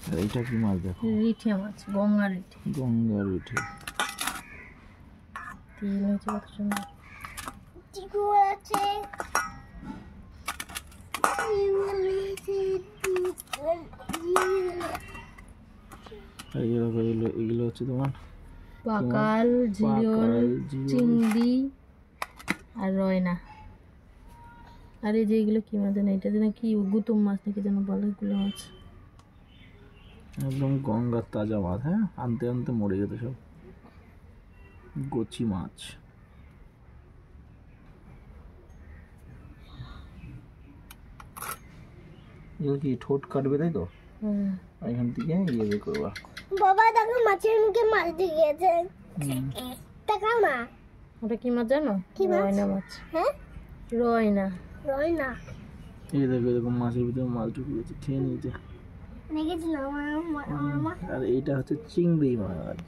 আর এটা কি মাছ দেখো? রিঠে মাছ, গঙ্গা রিঠে। গঙ্গা রিঠে। তেল হয়েছে কত সুন্দর। চিকুর আছে। এগুলো হচ্ছে তোমার পাকাল, জিওল, চিংড়ি আর রয়না। আর এই যে এগুলো কি মাছ জানো? এটা যেন কি গুতুম মাছ নাকি যেন বলে, এগুলো মাছ একদম গঙ্গার তাজা মাছ। হ্যাঁ, আনতে আনতে মরে যেত সব। গোচি মাছ। এগুলো কি ঠোঁট কাটবে তাই তো? এখান থেকে ইয়ে বের করবা। বাবা দেখো মাছের মুখে মাছ ঢুকেছে। তাকাও না। ওটা কি মাছ জানো? কি মাছ? রয়না মাছ। হ্যাঁ, রয়না। রয়না। এই দেখো এরকম মাছের ভিতরে মাছ ঢুকে গেছে, খেয়ে নিতে। দেখেছিলাম আমার মা। আর এইটা হচ্ছে চিংড়ি মাছ।